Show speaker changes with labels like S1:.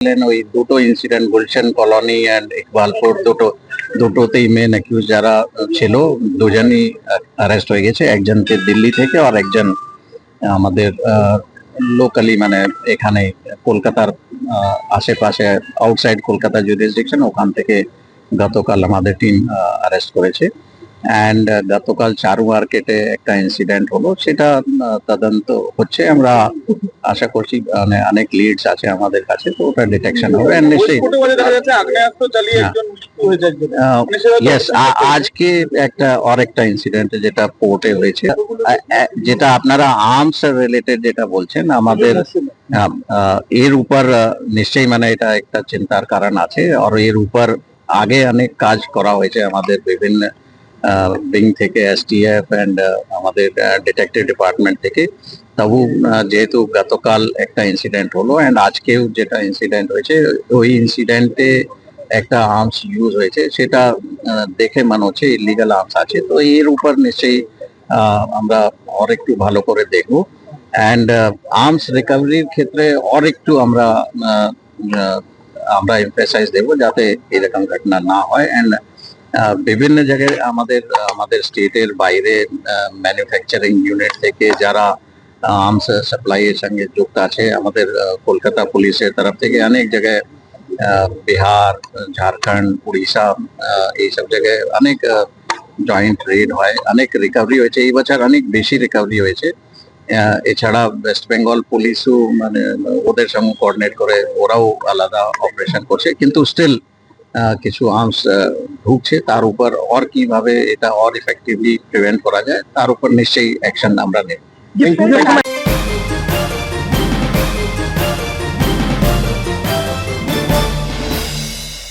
S1: ওই দুটো incident Gulshan colony and Iqbalpur দুটোতেই মেন অ্যাকিউজ যারা ছিল দুজনই অ্যারেস্ট হয়ে গেছে, একজনকে দিল্লি থেকে আর একজন আমাদের লোকালি মানে এখানে কলকাতার আশেপাশে আউটসাইড কলকাতা জুরিসডিকশন ওখান থেকে গতকাল আমাদের টিম অ্যারেস্ট করেছে। অ্যান্ড গতকাল চারু মার্কেটে একটা ইনসিডেন্ট হলো, সেটা তদন্ত হচ্ছে। আমরা আশা করছি অনেক লিডস আছে আমাদের কাছে, তো ওটা ডিটেকশন হবে। আজকে একটা ইনসিডেন্ট যেটা পোর্টে হয়েছে, যেটা আপনারা আর্মস রিলেটেড যেটা বলছেন আমাদের এর উপর নিশ্চয়ই মানে এটা একটা চিন্তার কারণ আছে। আর এর উপর আগে অনেক কাজ করা হয়েছে আমাদের বিভিন্ন বিং থেকে, এসটিএফ এন্ড আমাদের ডিটেকটিভ ডিপার্টমেন্ট থেকে। তবু যেহেতু গতকাল একটা ইনসিডেন্ট হলো এন্ড আজকেও যেটা ইনসিডেন্ট হয়েছে, ওই ইনসিডেন্টে একটা আর্মস ইউজ হয়েছে, সেটা দেখে মনে হচ্ছে ইলিগাল আর্মস আছে। তো এর উপর নিশ্চয়ই আমরা আর একটু ভালো করে দেখবো। অ্যান্ড আর্মস রিকভারির ক্ষেত্রে আর একটু আমরা এমফেসাইজ দেবো যাতে এরকম ঘটনা না হয়। অ্যান্ড বিভিন্ন জায়গায় আমাদের স্টেটের বাইরে ম্যানুফ্যাকচারিং ইউনিট থেকে যারা আর্মস সাপ্লাই এর সঙ্গে যুক্ত আছে, আমাদের কলকাতা পুলিশের তরফ থেকে অনেক জায়গায় বিহার, ঝাড়খণ্ড, উড়িষ্যা এইসব জায়গায় অনেক জয়েন্ট রেড হয়, অনেক রিকভারি হয়েছে। এই বছর অনেক বেশি রিকভারি হয়েছে। এছাড়া ওয়েস্ট বেঙ্গল পুলিশও মানে ওদের সঙ্গে কোঅর্ডিনেট করে ওরাও আলাদা অপারেশন করছে, কিন্তু স্টিল কিছু আর্মস ঢুকছে। তার উপর আর কিভাবে এটা আর ইফেক্টিভলি প্রিভেন্ট করা যায় তার উপর নিশ্চয়ই অ্যাকশন আমরা নেব।